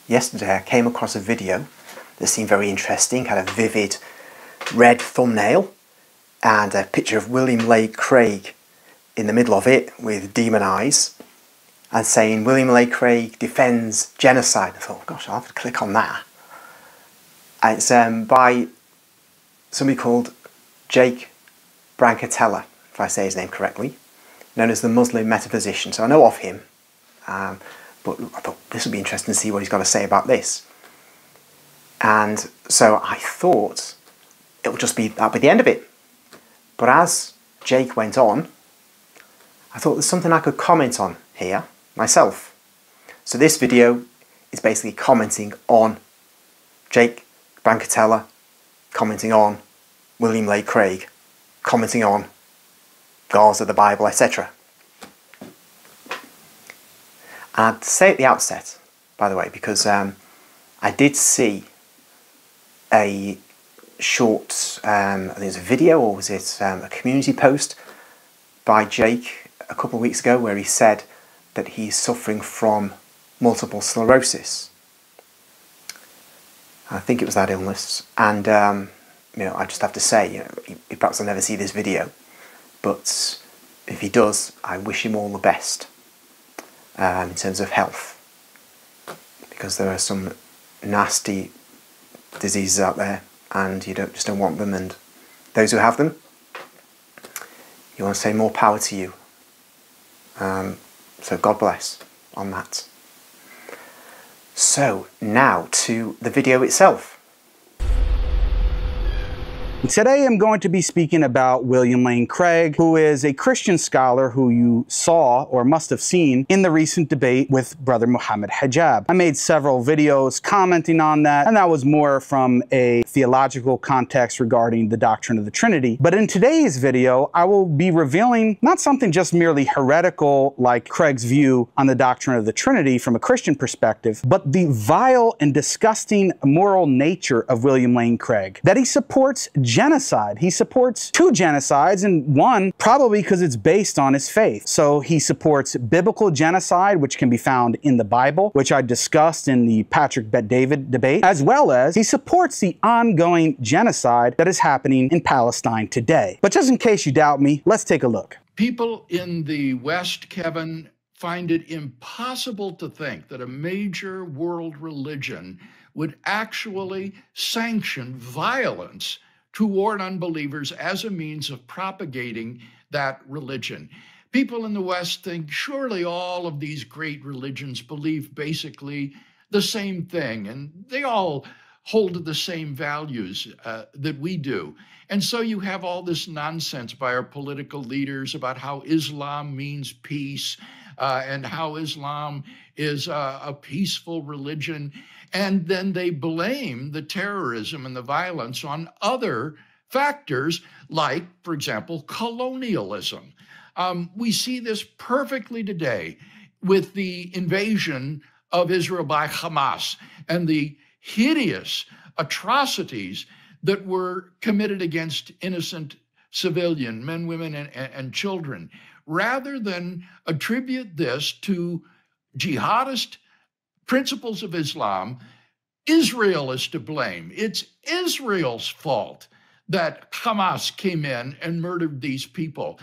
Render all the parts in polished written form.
Yesterday I came across a video that seemed very interesting, had a vivid red thumbnail and a picture of William Lane Craig in the middle of it with demon eyes and saying William Lane Craig defends genocide. I thought, gosh, I'll have to click on that. And it's by somebody called Jake Brancatella, if I say his name correctly, known as the Muslim Metaphysician. So I know of him, but I thought this would be interesting to see what he's got to say about this. And so I thought that'll be the end of it. But as Jake went on, I thought there's something I could comment on here myself. So this video is basically commenting on Jake Brancatella, commenting on William Lane Craig, commenting on gods of the Bible, etc. And I'd say at the outset, by the way, because I did see a short, I think it was a video, or was it a community post by Jake a couple of weeks ago where he said that he's suffering from multiple sclerosis. I think it was that illness, and I just have to say, he perhaps will never see this video, but if he does, I wish him all the best in terms of health, because there are some nasty diseases out there, and you just don't want them, and those who have them, you want to say more power to you. So God bless on that. So now to the video itself. Today I'm going to be speaking about William Lane Craig, who is a Christian scholar who you saw or must have seen in the recent debate with Brother Muhammad Hijab. I made several videos commenting on that, and that was more from a theological context regarding the doctrine of the Trinity. But in today's video, I will be revealing not something just merely heretical like Craig's view on the doctrine of the Trinity from a Christian perspective, but the vile and disgusting moral nature of William Lane Craig, that he supports genocide. He supports two genocides, and one probably because it's based on his faith. So he supports biblical genocide, which can be found in the Bible, which I discussed in the Patrick Bet-David debate, as well as he supports the ongoing genocide that is happening in Palestine today. But just in case you doubt me, let's take a look. People in the West, Kevin, find it impossible to think that a major world religion would actually sanction violence toward unbelievers as a means of propagating that religion. People in the West think surely all of these great religions believe basically the same thing, and they all hold to the same values that we do. And so you have all this nonsense by our political leaders about how Islam means peace and how Islam is a peaceful religion. And then they blame the terrorism and the violence on other factors, like, for example, colonialism. We see this perfectly today with the invasion of Israel by Hamas and the hideous atrocities that were committed against innocent civilian men, women, and children. Rather than attribute this to jihadist principles of Islam, Israel is to blame. It's Israel's fault that Hamas came in and murdered these people.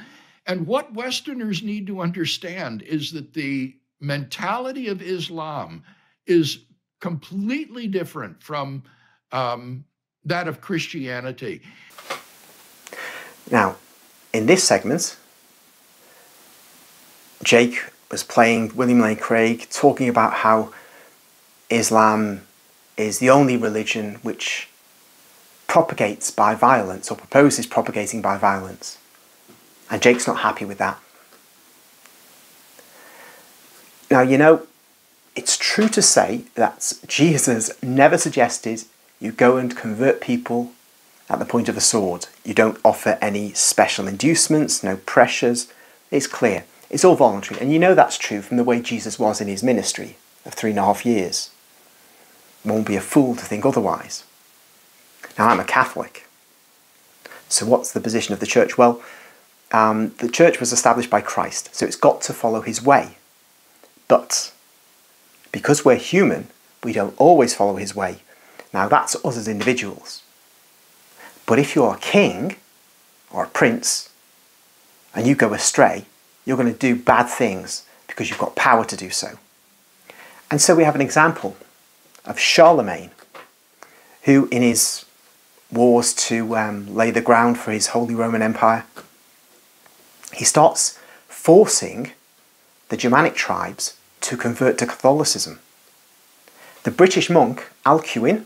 And what Westerners need to understand is that the mentality of Islam is completely different from that of Christianity. Now, in this segment, Jake was playing William Lane Craig, talking about how Islam is the only religion which propagates by violence, or proposes propagating by violence. And Jake's not happy with that. Now, it's true to say that Jesus never suggested you go and convert people at the point of a sword. You don't offer any special inducements, no pressures. It's clear. It's all voluntary. And that's true from the way Jesus was in his ministry of 3.5 years. One would be a fool to think otherwise. Now, I'm a Catholic. So what's the position of the church? Well, the church was established by Christ, so it's got to follow his way. But because we're human, We don't always follow his way. Now that's us as individuals. But if you're a king or a prince and you go astray, you're going to do bad things because you've got power to do so. And so we have an example of Charlemagne, who in his wars to lay the ground for his Holy Roman Empire, he starts forcing the Germanic tribes to convert to Catholicism. The British monk, Alcuin,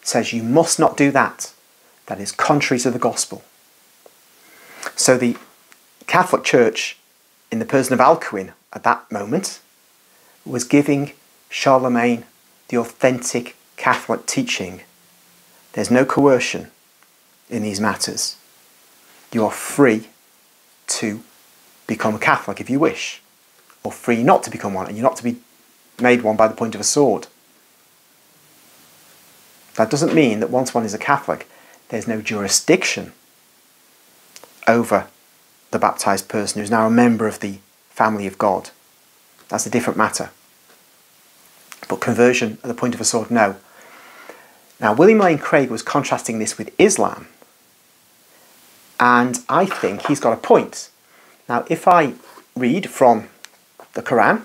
says you must not do that. That is contrary to the gospel. So the Catholic Church, in the person of Alcuin at that moment, was giving Charlemagne the authentic Catholic teaching. There's no coercion in these matters. You are free to become a Catholic if you wish, or free not to become one, and you're not to be made one by the point of a sword. That doesn't mean that once one is a Catholic, there's no jurisdiction over the baptized person who's now a member of the family of God. That's a different matter. But conversion at the point of a sword, no. Now, William Lane Craig was contrasting this with Islam, and I think he's got a point. Now, if I read from the Quran,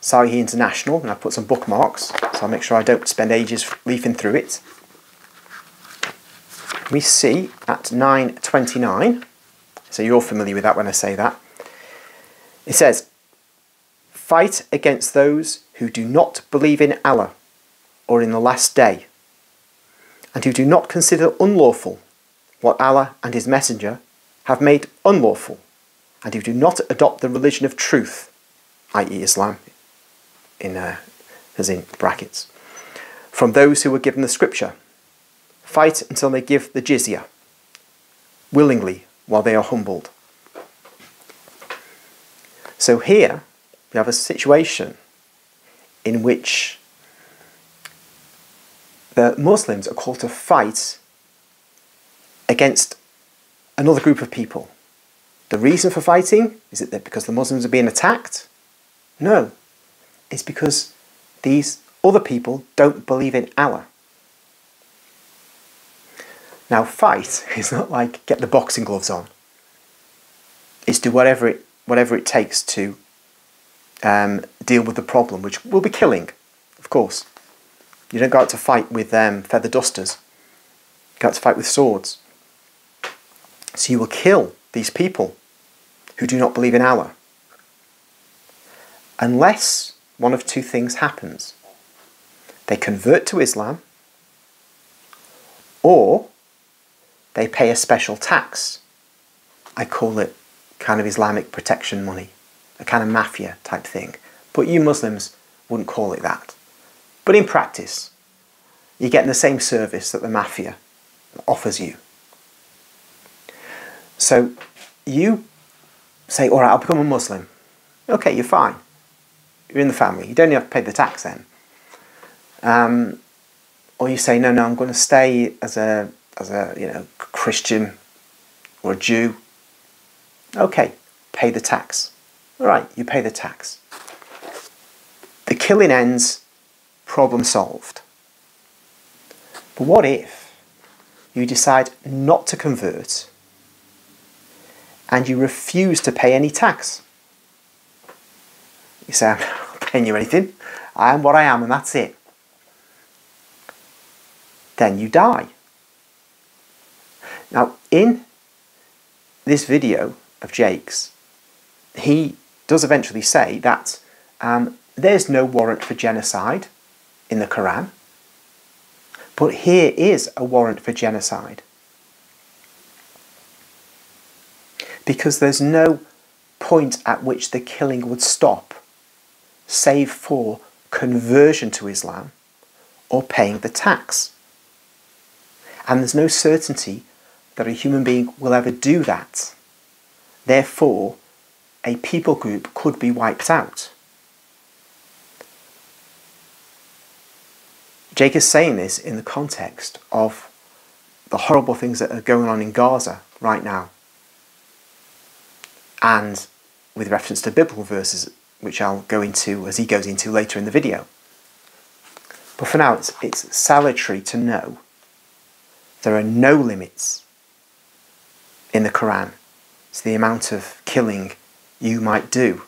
Sahih International, and I put some bookmarks, so I'll make sure I don't spend ages leafing through it. We see at 9:29, so you're familiar with that when I say that, it says, "Fight against those who do not believe in Allah or in the last day, and who do not consider unlawful what Allah and His Messenger have made unlawful, and who do not adopt the religion of truth," i.e. Islam, as in brackets, "from those who were given the scripture. Fight until they give the jizya, willingly, while they are humbled." So here we have a situation in which the Muslims are called to fight against another group of people. The reason for fighting, is it that because the Muslims are being attacked? No, it's because these other people don't believe in Allah. Now, fight is not like get the boxing gloves on. It's do whatever it takes to deal with the problem, which will be killing, of course. You don't go out to fight with feather dusters. You go out to fight with swords. So you will kill these people who do not believe in Allah, unless one of two things happens. They convert to Islam, or they pay a special tax. I call it kind of Islamic protection money, a kind of mafia type thing. But you Muslims wouldn't call it that. But in practice, you're getting the same service that the mafia offers you. So you say, all right, I'll become a Muslim. Okay, you're fine. You're in the family. You don't have to pay the tax then. Or you say, no, I'm going to stay as a Christian or a Jew. Okay, pay the tax. All right, you pay the tax. The killing ends, problem solved. But what if you decide not to convert and you refuse to pay any tax? You say, I'm not paying you anything. I am what I am and that's it. Then you die. Now, in this video of Jake's, he does eventually say that there's no warrant for genocide in the Quran, but here is a warrant for genocide. Because there's no point at which the killing would stop, save for conversion to Islam or paying the tax. And there's no certainty that a human being will ever do that. Therefore, a people group could be wiped out. Jake is saying this in the context of the horrible things that are going on in Gaza right now, and with reference to biblical verses, which I'll go into as he goes into later in the video. But for now, it's salutary to know there are no limits in the Quran to the amount of killing you might do.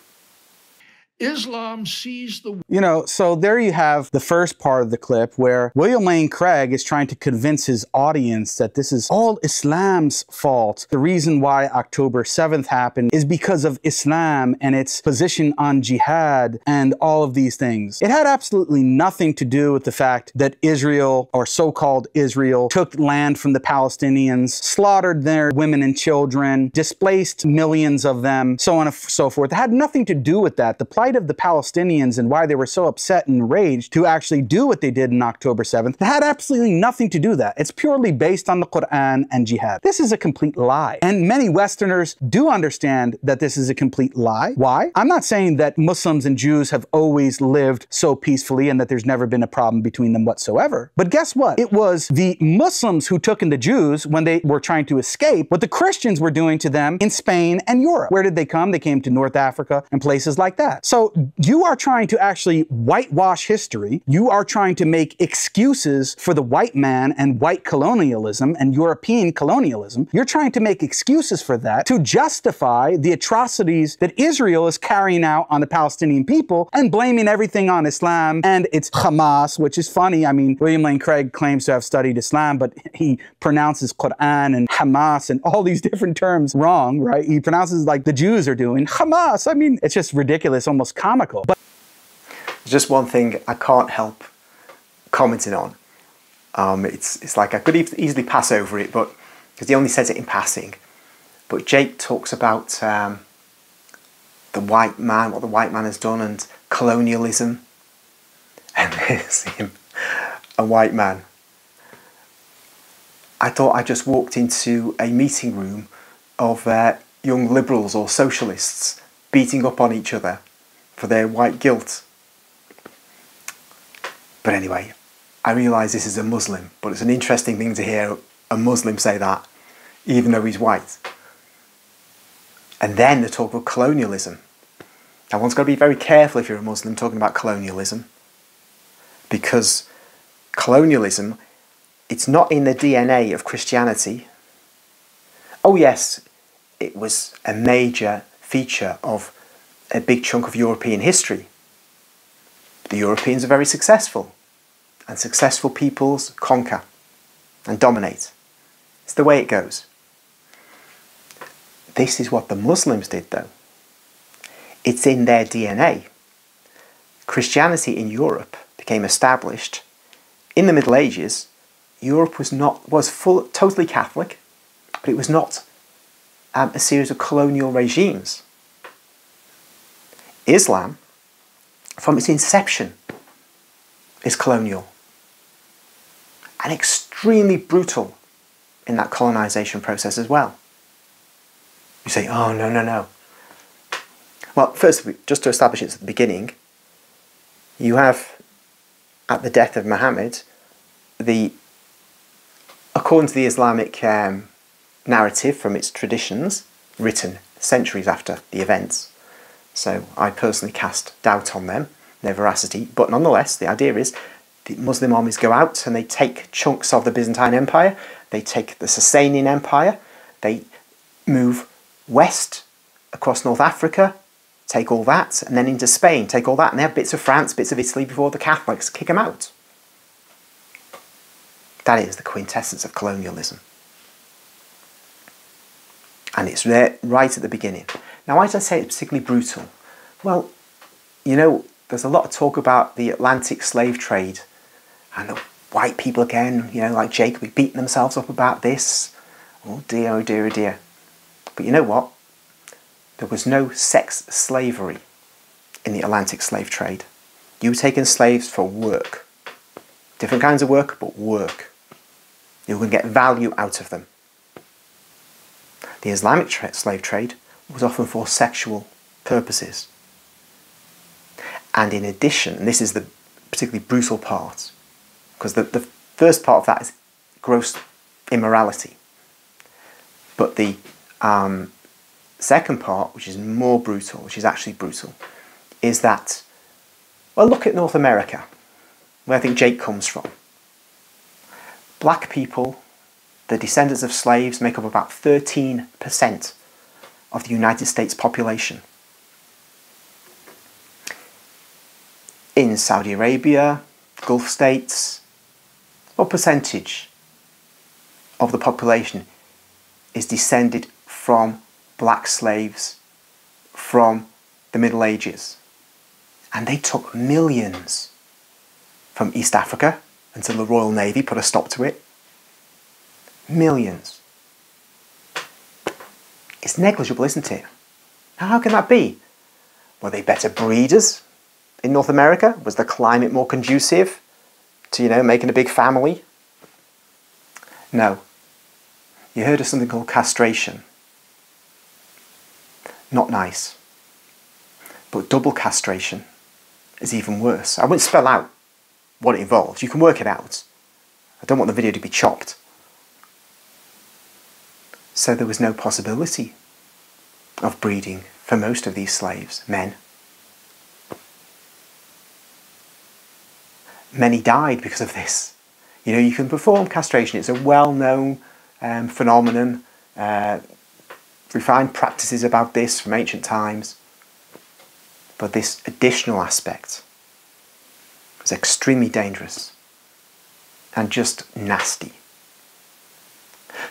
Islam sees the... You know, so there you have the first part of the clip where William Lane Craig is trying to convince his audience that this is all Islam's fault. The reason why October 7th happened is because of Islam and its position on jihad and all of these things. It had absolutely nothing to do with the fact that Israel, or so-called Israel, took land from the Palestinians, slaughtered their women and children, displaced millions of them, so on and so forth. It had nothing to do with that. The plight of the Palestinians and why they were so upset and enraged to actually do what they did on October 7th, it had absolutely nothing to do with that. It's purely based on the Quran and jihad. This is a complete lie. And many Westerners do understand that this is a complete lie. Why? I'm not saying that Muslims and Jews have always lived so peacefully and that there's never been a problem between them whatsoever. But guess what? It was the Muslims who took in the Jews when they were trying to escape what the Christians were doing to them in Spain and Europe. Where did they come? They came to North Africa and places like that. So you are trying to actually whitewash history. You are trying to make excuses for the white man and white colonialism and European colonialism. You're trying to make excuses for that to justify the atrocities that Israel is carrying out on the Palestinian people and blaming everything on Islam and its Hamas, which is funny. I mean, William Lane Craig claims to have studied Islam, but he pronounces Quran and Hamas and all these different terms wrong, right? He pronounces like the Jews are doing. Hamas, I mean, it's just ridiculous, almost comical. But there's just one thing I can't help commenting on. It's like I could easily pass over it, but because he only says it in passing. But Jake talks about the white man, what the white man has done, and colonialism. And there's him, a white man. I thought I just walked into a meeting room of young liberals or socialists beating up on each other for their white guilt. But anyway, I realise this is a Muslim, but it's an interesting thing to hear a Muslim say that, even though he's white. And then the talk of colonialism. Now one's got to be very careful if you're a Muslim talking about colonialism, because colonialism, it's not in the DNA of Christianity. Oh yes, it was a major feature of a big chunk of European history. The Europeans are very successful, and successful peoples conquer and dominate. It's the way it goes. This is what the Muslims did though. It's in their DNA. Christianity in Europe became established in the Middle Ages. Europe was totally Catholic, but it was not a series of colonial regimes. Islam, from its inception, is colonial and extremely brutal in that colonization process as well. You say, oh, no, no, no. Well, first, just to establish it at the beginning, you have, at the death of Muhammad, according to the Islamic narrative from its traditions, written centuries after the events, so I personally cast doubt on them, their veracity, but nonetheless, the idea is the Muslim armies go out and they take chunks of the Byzantine Empire, they take the Sasanian Empire, they move west across North Africa, take all that, and then into Spain, take all that, and they have bits of France, bits of Italy before the Catholics kick them out. That is the quintessence of colonialism. And it's there right at the beginning. Now, why did I say it's particularly brutal? Well, you know, there's a lot of talk about the Atlantic slave trade, and the white people again, you know, like Jake, will be beating themselves up about this. Oh dear, oh dear, oh dear. But you know what? There was no sex slavery in the Atlantic slave trade. You were taking slaves for work. Different kinds of work, but work. You were going to get value out of them. The Islamic slave trade was often for sexual purposes. And in addition, and this is the particularly brutal part, because the first part of that is gross immorality. But the second part, which is more brutal, which is actually brutal, is that, well, look at North America. where I think Jake comes from. Black people, the descendants of slaves, make up about 13% of the United States population. In Saudi Arabia, Gulf states, what percentage of the population is descended from black slaves from the Middle Ages? And they took millions from East Africa until the Royal Navy put a stop to it. Millions. It's negligible, isn't it? How can that be? Were they better breeders in North America? Was the climate more conducive to, making a big family? No. You heard of something called castration. Not nice. But double castration is even worse. I won't spell out what it involves. You can work it out. I don't want the video to be chopped. So there was no possibility of breeding for most of these slaves, men. Many died because of this. You can perform castration. It's a well-known phenomenon. Refined practices about this from ancient times. But this additional aspect was extremely dangerous and just nasty.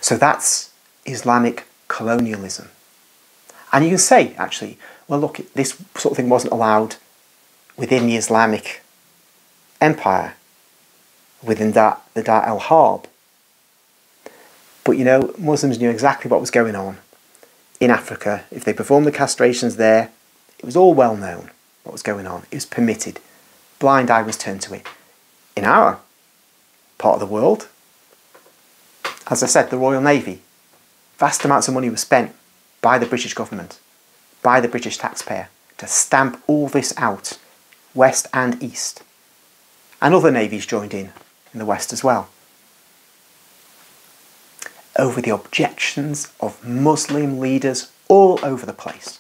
So that's Islamic colonialism. And you can say, actually, well, look, this sort of thing wasn't allowed within the Islamic Empire, within the Dar el-Harb. But Muslims knew exactly what was going on in Africa. If they performed the castrations there, it was all well known what was going on. It was permitted. Blind eye was turned to it. In our part of the world, as I said, the Royal Navy, vast amounts of money were spent by the British government, by the British taxpayer, to stamp all this out, west and east. And other navies joined in the west as well, over the objections of Muslim leaders all over the place.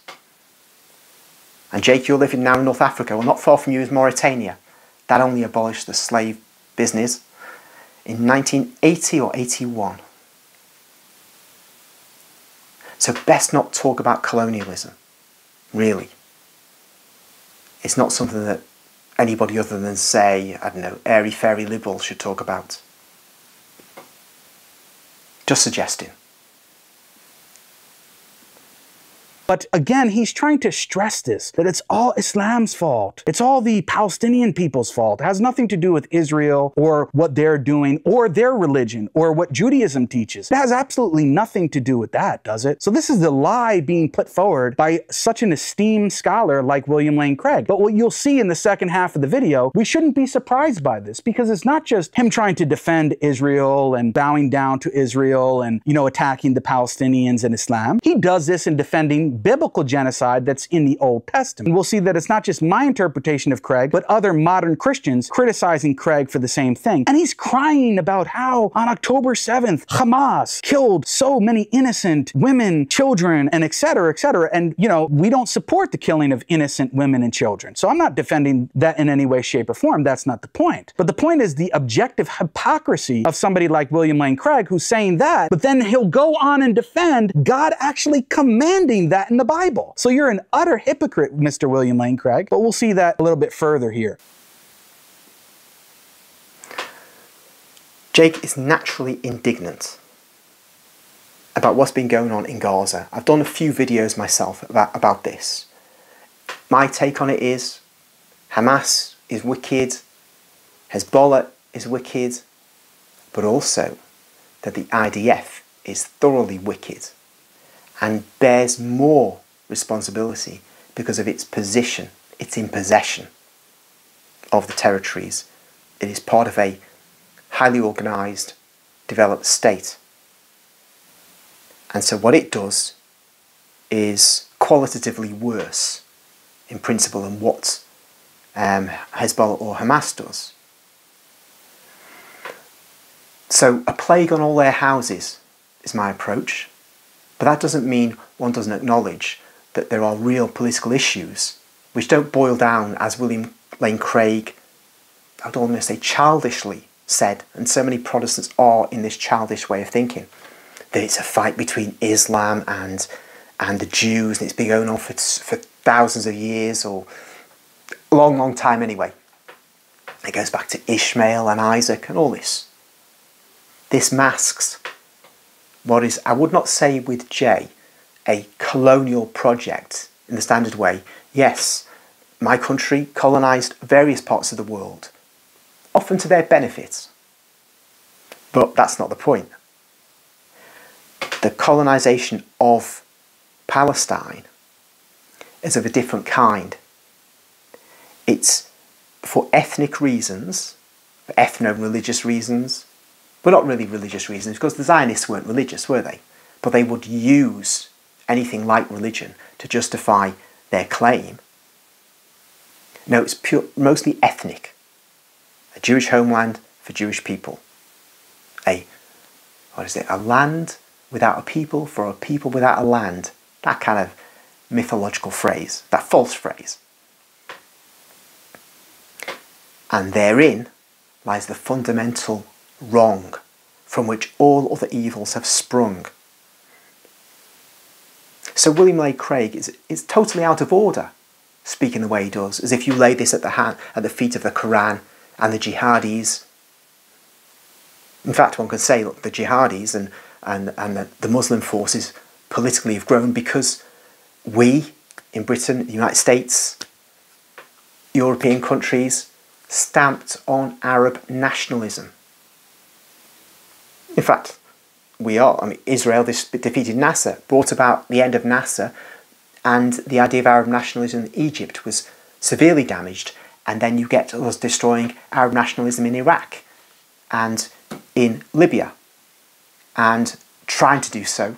And Jake, you're living now in North Africa. Well, not far from you is Mauritania. That only abolished the slave business in 1980 or 81. So best not talk about colonialism, really. It's not something that anybody other than, say, I don't know, airy-fairy liberals should talk about. Just suggesting. But again, he's trying to stress this, that it's all Islam's fault. It's all the Palestinian people's fault. It has nothing to do with Israel or what they're doing or their religion or what Judaism teaches. It has absolutely nothing to do with that, does it? So this is the lie being put forward by such an esteemed scholar like William Lane Craig. But what you'll see in the second half of the video, we shouldn't be surprised by this, because it's not just him trying to defend Israel and bowing down to Israel and, attacking the Palestinians and Islam. He does this in defending biblical genocide that's in the Old Testament. And we'll see that it's not just my interpretation of Craig, but other modern Christians criticizing Craig for the same thing. And he's crying about how on October 7th, Hamas killed so many innocent women, children, and et cetera, et cetera. And, we don't support the killing of innocent women and children. So I'm not defending that in any way, shape, or form. That's not the point. But the point is the objective hypocrisy of somebody like William Lane Craig, who's saying that, but then he'll go on and defend God actually commanding that in the Bible. So you're an utter hypocrite, Mr. William Lane Craig, but we'll see that a little bit further here. Jake is naturally indignant about what's been going on in Gaza. I've done a few videos myself about this. My take on it is Hamas is wicked, Hezbollah is wicked, but also that the IDF is thoroughly wicked and bears more responsibility because of its position. It's in possession of the territories. It is part of a highly organised, developed state. And so what it does is qualitatively worse in principle than what Hezbollah or Hamas does. So a plague on all their houses is my approach. But that doesn't mean one doesn't acknowledge that there are real political issues which don't boil down, as William Lane Craig I would almost say childishly said, and so many Protestants are in this childish way of thinking, that it's a fight between Islam and the Jews, and it's been going on for thousands of years, or a long, long time anyway. It goes back to Ishmael and Isaac and all this. This masks what is, I would not say with Jay, a colonial project in the standard way. Yes, my country colonised various parts of the world, often to their benefit. But that's not the point. The colonisation of Palestine is of a different kind. It's for ethnic reasons, for ethno-religious reasons, but not really religious reasons, because the Zionists weren't religious, were they? But they would use anything like religion to justify their claim. No, it's mostly ethnic. A Jewish homeland for Jewish people. A land without a people for a people without a land. That kind of mythological phrase, that false phrase. And therein lies the fundamental wrong from which all other evils have sprung. So William Lane Craig is totally out of order, speaking the way he does, as if you lay this at the feet of the Quran and the jihadis. In fact, one could say, look, the jihadis and the Muslim forces politically have grown because we, in Britain, the United States, European countries, stamped on Arab nationalism. In fact, Israel defeated Nasser, brought about the end of Nasser, and the idea of Arab nationalism in Egypt was severely damaged, and then you get us destroying Arab nationalism in Iraq and in Libya, and trying to do so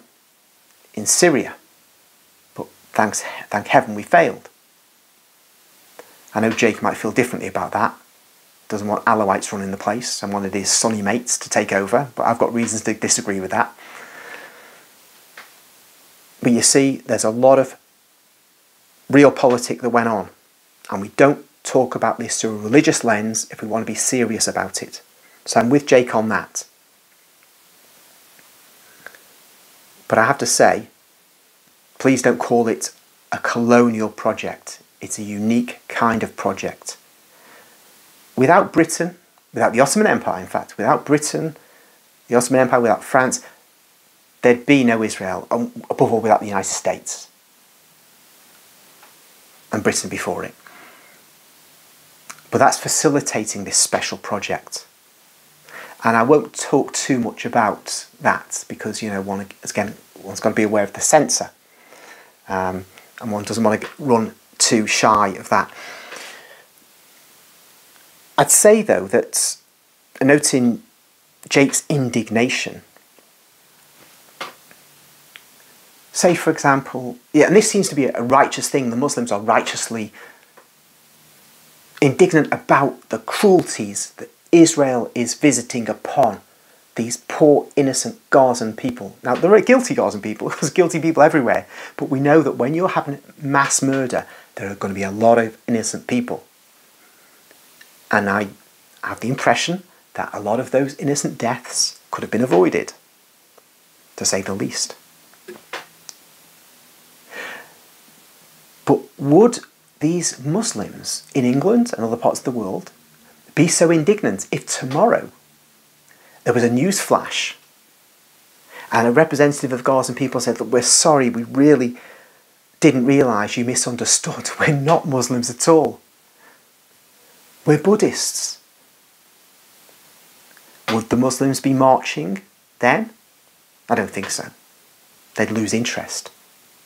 in Syria. But thank heaven we failed. I know Jake might feel differently about that. Doesn't want Alawites running the place and wanted his Sunni mates to take over, but I've got reasons to disagree with that. But you see, there's a lot of realpolitik that went on, and we don't talk about this through a religious lens if we want to be serious about it. So I'm with Jake on that. But I have to say, please don't call it a colonial project. It's a unique kind of project. Without Britain, without the Ottoman Empire, in fact, without Britain, the Ottoman Empire, without France, there'd be no Israel, above all without the United States and Britain before it. But that's facilitating this special project. And I won't talk too much about that because, one's got to be aware of the censor. And one doesn't want to run too shy of that. I'd say, though, that noting Jake's indignation, say, for example, and this seems to be a righteous thing, the Muslims are righteously indignant about the cruelties that Israel is visiting upon these poor, innocent Gazan people. Now, there are guilty Gazan people, there's guilty people everywhere, but we know that when you're having mass murder, there are going to be a lot of innocent people. And I have the impression that a lot of those innocent deaths could have been avoided, to say the least. But would these Muslims in England and other parts of the world be so indignant if tomorrow there was a news flash and a representative of Gazan people said, look, we're sorry, we really didn't realise, you misunderstood, we're not Muslims at all. We're Buddhists. Would the Muslims be marching then? I don't think so. They'd lose interest.